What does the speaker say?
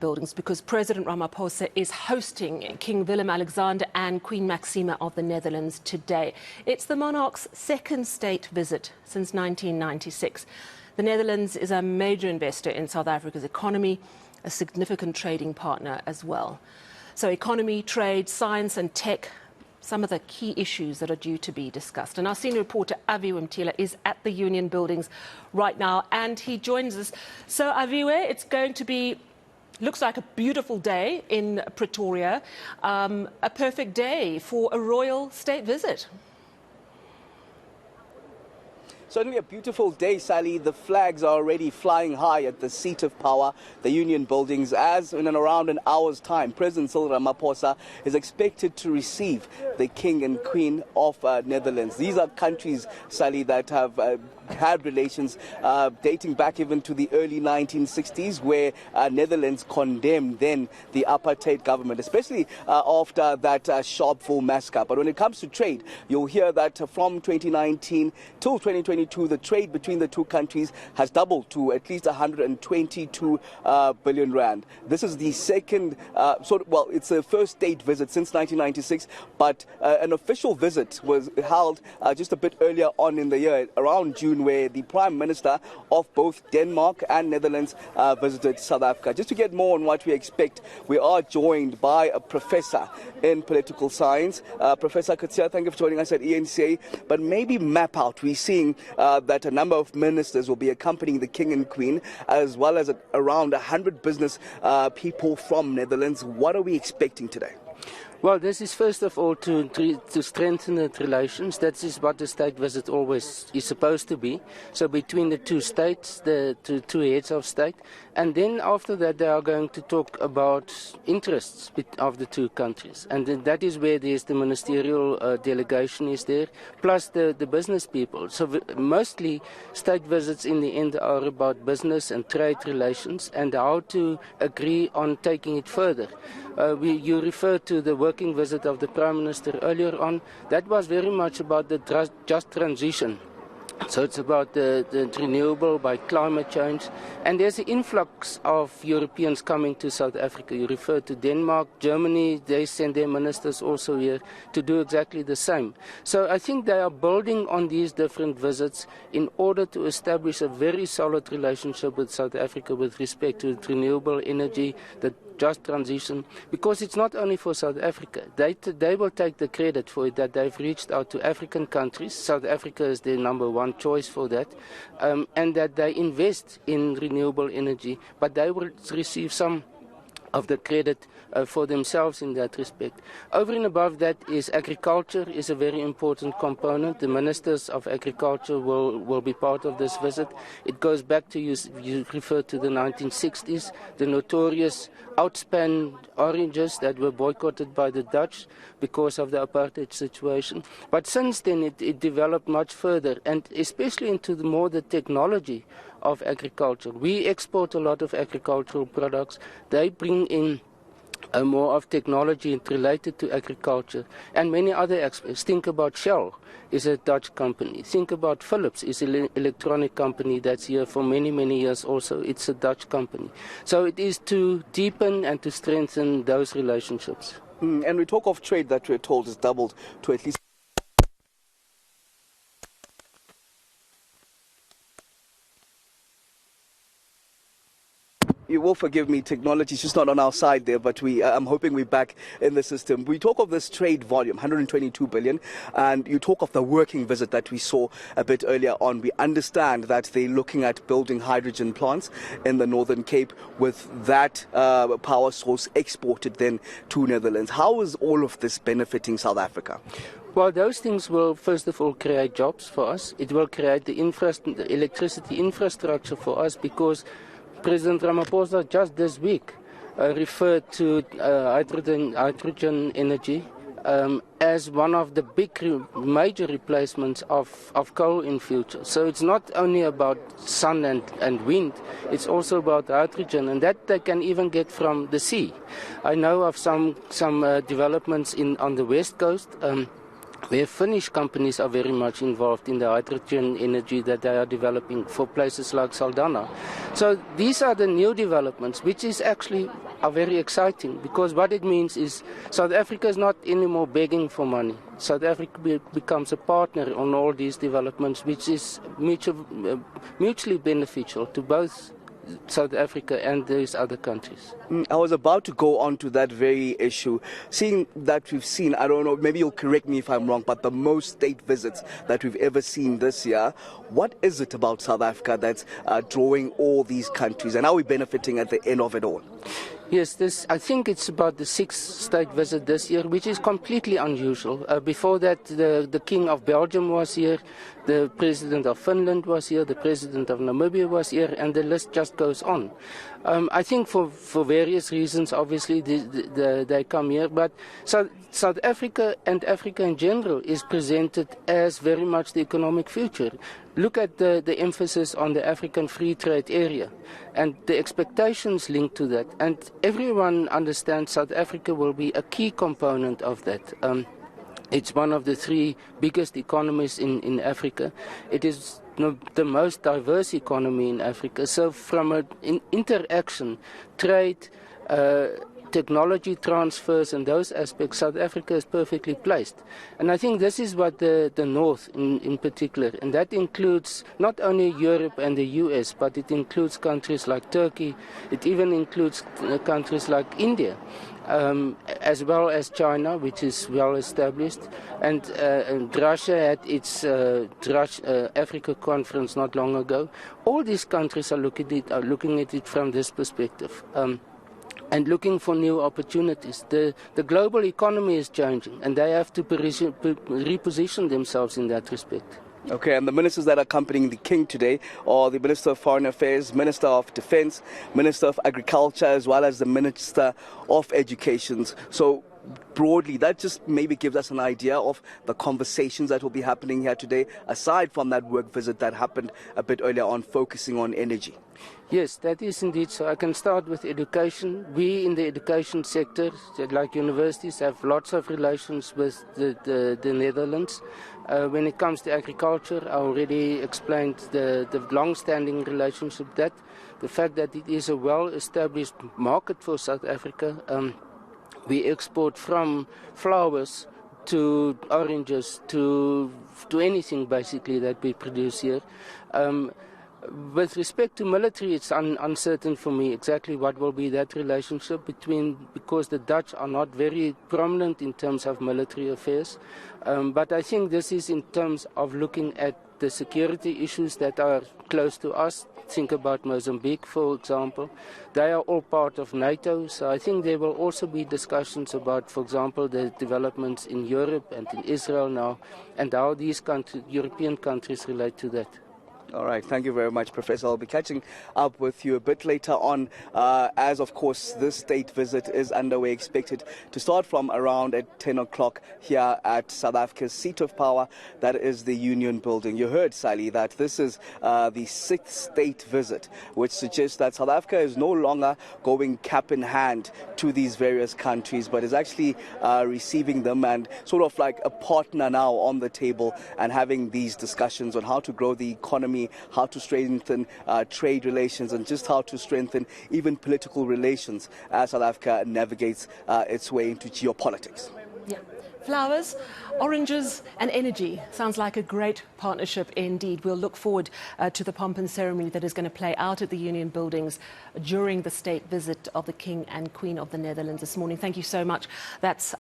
buildings because President Ramaphosa is hosting King Willem-Alexander and Queen Maxima of the Netherlands today. It's the monarch's second state visit since 1996. The Netherlands is a major investor in South Africa's economy, a significant trading partner as well. So economy, trade, science and tech, some of the key issues that are due to be discussed. And our senior reporter Aviwe Mtila is at the Union buildings right now and he joins us. So Aviwe, it's going to be looks like a beautiful day in Pretoria, a perfect day for a royal state visit. Certainly a beautiful day, Sally. The flags are already flying high at the seat of power, the Union buildings, as in and around an hour's time, President Cyril Ramaphosa is expected to receive the King and Queen of Netherlands. These are countries, Sally, that have had relations dating back even to the early 1960s, where Netherlands condemned then the apartheid government, especially after that Sharpeville massacre. But when it comes to trade, you'll hear that from 2019 till 2022, the trade between the two countries has doubled to at least 122 billion rand. This is the second, it's the first state visit since 1996, but an official visit was held just a bit earlier on in the year, around June, where the Prime Minister of both Denmark and Netherlands visited South Africa. Just to get more on what we expect, we are joined by a professor in political science. Professor Kutsia, thank you for joining us at ENCA. But maybe map out, we're seeing that a number of ministers will be accompanying the King and Queen, as well as around 100 business people from Netherlands. What are we expecting today? Well, this is first of all to strengthen the relations. That is what the state visit always is supposed to be. So between the two states, the two heads of state. And then after that, they are going to talk about interests of the two countries. And then that is where there's the ministerial delegation is there, plus the business people. So mostly state visits in the end are about business and trade relations and how to agree on taking it further. You referred to the working visit of the Prime Minister earlier on. That was very much about the just transition. So it's about the renewable by climate change. And there's an influx of Europeans coming to South Africa. You refer to Denmark, Germany, they send their ministers also here to do exactly the same. So I think they are building on these different visits in order to establish a very solid relationship with South Africa with respect to renewable energy, the just transition, because it's not only for South Africa. They will take the credit for it that they've reached out to African countries. South Africa is their number one choice for that, and that they invest in renewable energy, but they will receive some of the credit for themselves in that respect. Over and above that is agriculture is a very important component. The ministers of agriculture will be part of this visit. It goes back to, you referred to the 1960s, the notorious outspan oranges that were boycotted by the Dutch because of the apartheid situation. But since then it developed much further, and especially into the technology of agriculture. We export a lot of agricultural products. They bring in more of technology related to agriculture and many other aspects. Think about Shell, is a Dutch company. Think about Philips, is an electronic company that's here for many, many years also. It's a Dutch company. So it is to deepen and to strengthen those relationships. And we talk of trade that we're told has doubled to at least... You will forgive me, technology is just not on our side there, but I'm hoping we're back in the system. We talk of this trade volume, 122 billion, and you talk of the working visit that we saw a bit earlier on. We understand that they're looking at building hydrogen plants in the Northern Cape with that power source exported then to Netherlands. How is all of this benefiting South Africa? Well, those things will, first of all, create jobs for us. It will create the electricity infrastructure for us, because President Ramaphosa just this week referred to hydrogen energy as one of the big major replacements of coal in future. So it's not only about sun and wind, it's also about hydrogen, and that they can even get from the sea. I know of some developments on the west coast where Finnish companies are very much involved in the hydrogen energy that they are developing for places like Saldanha. So these are the new developments, which is actually are very exciting, because what it means is South Africa is not anymore begging for money. South Africa becomes a partner on all these developments, which is mutually beneficial to both South Africa and these other countries. I was about to go on to that very issue. Seeing that we've seen, I don't know, maybe you'll correct me if I'm wrong, but the most state visits that we've ever seen this year, what is it about South Africa that's drawing all these countries, and are we benefiting at the end of it all? Yes, I think it's about the 6th state visit this year, which is completely unusual. Before that, the King of Belgium was here, the President of Finland was here, the President of Namibia was here, and the list just goes on. I think for various reasons, obviously, they come here, but South Africa and Africa in general is presented as very much the economic future. Look at the emphasis on the African free trade area and the expectations linked to that. And everyone understands South Africa will be a key component of that. It's one of the 3 biggest economies in Africa. It is the most diverse economy in Africa. So from an interaction, trade, technology transfers and those aspects, South Africa is perfectly placed. And I think this is what the North in particular, and that includes not only Europe and the US, but it includes countries like Turkey, it even includes countries like India, as well as China, which is well established, and Russia had its Africa conference not long ago. All these countries are looking at it from this perspective. And looking for new opportunities. The global economy is changing, and they have to reposition themselves in that respect. Okay, and the ministers that are accompanying the King today are the Minister of Foreign Affairs, Minister of Defense, Minister of Agriculture, as well as the Minister of Education. So broadly, that just maybe gives us an idea of the conversations that will be happening here today, aside from that work visit that happened a bit earlier on, focusing on energy. Yes, that is indeed so. I can start with education. We in the education sector, like universities, have lots of relations with the Netherlands. When it comes to agriculture, I already explained the long-standing relationship, that the fact that it is a well-established market for South Africa. We export from flowers to oranges to anything basically that we produce here. With respect to military, it's uncertain for me exactly what will be that relationship because the Dutch are not very prominent in terms of military affairs. But I think this is in terms of looking at the security issues that are close to us. Think about Mozambique, for example. They are all part of NATO, so I think there will also be discussions about, for example, the developments in Europe and in Israel now, and how these European countries relate to that. All right, thank you very much, Professor. I'll be catching up with you a bit later on, as of course this state visit is underway, expected to start from around at 10 o'clock here at South Africa's seat of power, that is the Union Building. You heard, Sally, that this is the 6th state visit, which suggests that South Africa is no longer going cap in hand to these various countries, but is actually receiving them and sort of like a partner now on the table and having these discussions on how to grow the economy, how to strengthen trade relations, and just how to strengthen even political relations as South Africa navigates its way into geopolitics. Yeah. Flowers, oranges and energy. Sounds like a great partnership indeed. We'll look forward to the pomp and ceremony that is going to play out at the Union Buildings during the state visit of the King and Queen of the Netherlands this morning. Thank you so much. That's